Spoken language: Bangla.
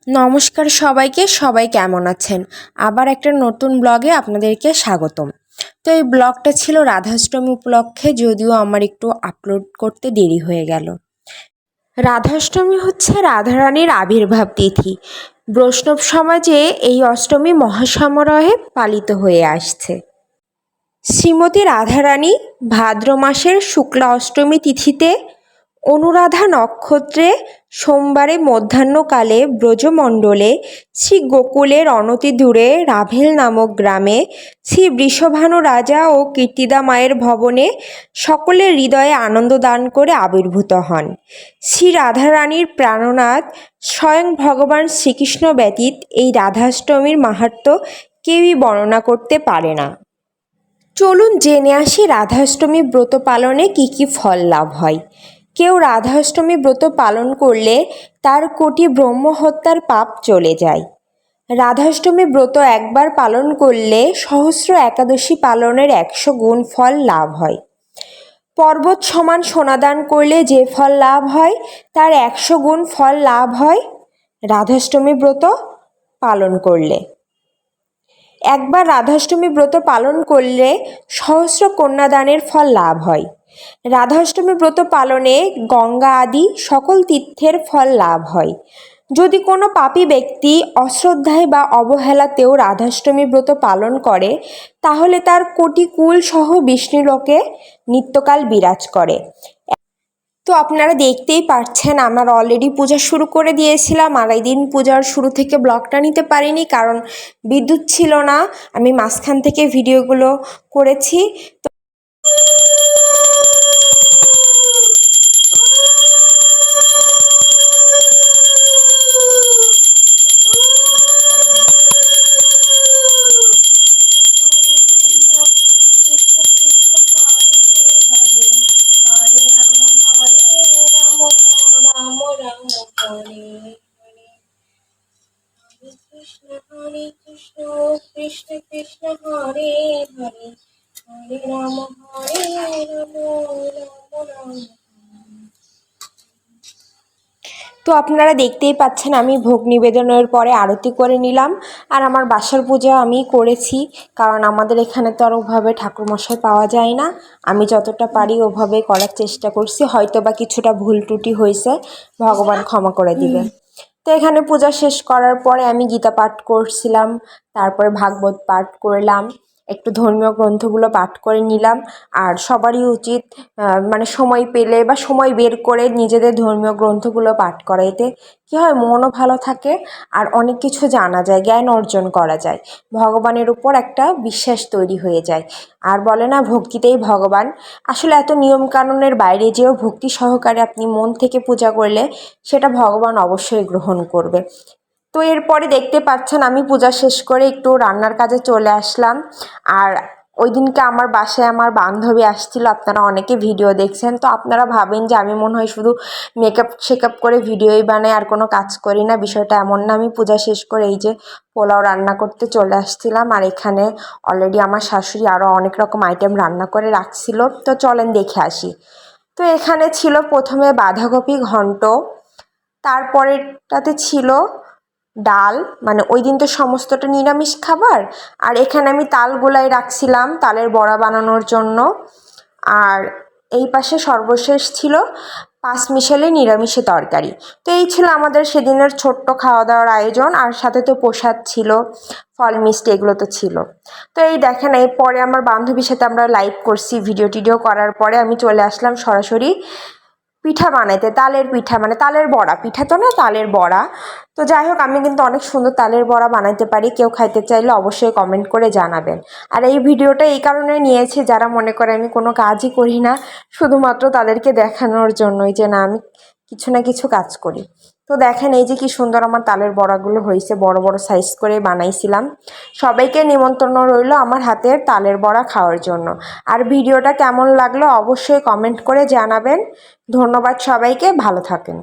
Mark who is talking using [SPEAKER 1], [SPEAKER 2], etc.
[SPEAKER 1] নমস্কার সবাইকে, সবাই কেমন আছেন? আবার একটা নতুন ব্লগে আপনাদেরকে স্বাগতম। তো এই ব্লগটা ছিল রাধাষ্টমী উপলক্ষে, যদিও আমার একটু আপলোড করতে দেরি হয়ে গেল। রাধাষ্টমী হচ্ছে রাধারানীর আবির্ভাব তিথি। বৈষ্ণব সমাজে এই অষ্টমী মহাসমারোহে পালিত হয়ে আসছে। শ্রীমতী রাধারানী ভাদ্র মাসের শুক্লা অষ্টমী তিথিতে অনুরাধা নক্ষত্রে সোমবারে মধ্যাহ্নকালে ব্রজমণ্ডলে শ্রী গোকুলের অনতিদূরে রাভেল নামক গ্রামে শ্রী বৃষভানু রাজা ও কীর্তিদা মায়ের ভবনে সকলের হৃদয়ে আনন্দ দান করে আবির্ভূত হন। শ্রী রাধারানীর প্রাণনাথ স্বয়ং ভগবান শ্রীকৃষ্ণ ব্যতীত এই রাধাষ্টমীর মাহাত্ম্য কেউই বর্ণনা করতে পারে না। চলুন জেনে আসি রাধাষ্টমী ব্রত পালনে কী কী ফল লাভ হয়। কেউ রাধাষ্টমী ব্রত পালন করলে তার কোটি ব্রহ্মহত্যার পাপ চলে যায়। রাধাষ্টমী ব্রত একবার পালন করলে সহস্র একাদশী পালনের 100 গুণ ফল লাভ হয়। পর্বত সমান সোনাদান করলে যে ফল লাভ হয় তার 100 গুণ ফল লাভ হয় রাধাষ্টমী ব্রত পালন করলে। একবার রাধাষ্টমী ব্রত পালন করলে সহস্র কন্যাদানের ফল লাভ হয়। রাধাষ্টমী ব্রত পালনে গঙ্গা আদি সকল তীর্থের ফল লাভ হয়। যদি কোনো পাপী ব্যক্তি অশ্রদ্ধায় বা অবহেলাতেও রাধাষ্টমী ব্রত পালন করে তাহলে তার কোটি কুল সহ বিষ্ণুলোকে নিত্যকাল বিরাজ করে। তো আপনারা দেখতেই পাচ্ছেন আমার অলরেডি পূজা শুরু করে দিয়েছিলাম, আর এই দিন পূজার শুরু থেকে ব্লগটা নিতে পারিনি কারণ বিদ্যুৎ ছিল না। আমি মাঝখান থেকে ভিডিওগুলো করেছি। হরে কৃষ্ণ কৃষ্ণ কৃষ্ণ হরে হরে হরে রাম রাম রাম। তো আপনারা দেখতেই পাচ্ছেন আমি ভোগ নিবেদনের পরে আরতি করে নিলাম, আর আমার বাসার পূজা আমি করেছি কারণ আমাদের এখানে তো আর ওভাবে ঠাকুরমশাই পাওয়া যায় না। আমি যতটা পারি ওভাবে করার চেষ্টা করছি, হয়তো বা কিছুটা ভুল ত্রুটি হয়েছে, ভগবান ক্ষমা করে দিবে। তো এখানে পূজা শেষ করার পরে আমি গীতা পাঠ করছিলাম, তারপরে ভাগবত পাঠ করলাম, একটু ধর্মীয় গ্রন্থগুলো পাঠ করে নিলাম। আর সবারই উচিত মানে সময় পেলে বা সময় বের করে নিজেদের ধর্মীয় গ্রন্থগুলো পাঠ করা। এতে কী হয়, মনও ভালো থাকে আর অনেক কিছু জানা যায়, জ্ঞান অর্জন করা যায়, ভগবানের উপর একটা বিশ্বাস তৈরি হয়ে যায়। আর বলে না ভক্তিতেই ভগবান, আসলে এত নিয়মকানুনের বাইরে যেও ভক্তি সহকারে আপনি মন থেকে পূজা করলে সেটা ভগবান অবশ্যই গ্রহণ করবে। তো এরপরে দেখতে পাচ্ছেন আমি পূজা শেষ করে একটু রান্নার কাজে চলে আসলাম। আর ওই দিনকে আমার বাসায় আমার বান্ধবী আসছিল, আপনারা অনেকে ভিডিও দেখছেন। তো আপনারা ভাবেন যে আমি মনে হয় শুধু শেকআপ করে ভিডিওই বানাই আর কোনো কাজ করি না, বিষয়টা এমন না। আমি পূজা শেষ করে এই যে পোলাও রান্না করতে চলে আসছিলাম, আর এখানে অলরেডি আমার শাশুড়ি আরও অনেক রকম আইটেম রান্না করে রাখছিল। তো চলেন দেখে আসি। তো এখানে ছিল প্রথমে বাঁধাকপি ঘন্ট, তারপরেরটাতে ছিল ডাল, মানে ওই দিন তো সমস্তটা নিরামিষ খাবার। আর এখানে আমি তাল গোলাই রাখছিলাম তালের বড়া বানানোর জন্য। আর এই পাশে সর্বশেষ ছিল পাঁচমিশালি নিরামিষে তরকারি। তো এই ছিল আমাদের সেদিনের ছোট্ট খাওয়া দাওয়ার আয়োজন। আর সাথে তো প্রসাদ ছিল, ফল মিষ্টি এগুলো তো ছিল। তো এই দেখেন, এই পরে আমার বান্ধবীর সাথে আমরা লাইভ করছি, ভিডিও টিডিও করার পরে আমি চলে আসলাম সরাসরি পিঠা বানাইতে। তালের পিঠা, মানে তালের বড়া, পিঠা তো না, তালের বড়া। তো যাই হোক, আমি কিন্তু অনেক সুন্দর তালের বড়া বানাইতে পারি, কেউ খাইতে চাইলে অবশ্যই কমেন্ট করে জানাবেন। আর এই ভিডিওটা এই কারণে নিয়েছি যারা মনে করে আমি কোনো কাজই করি না, শুধুমাত্র তাদেরকে দেখানোর জন্যই যে না, আমি কিছু না কিছু কাজ করি। তো দেখেন এই যে কি সুন্দর আমার তালের বড়াগুলো হয়েছে, বড় বড় সাইজ করে বানাইছিলাম। সবাইকে নিমন্ত্রণ রইল আমার হাতের তালের বড়া খাওয়ার জন্য। আর ভিডিওটা কেমন লাগলো অবশ্যই কমেন্ট করে জানাবেন। ধন্যবাদ সবাইকে, ভালো থাকেন।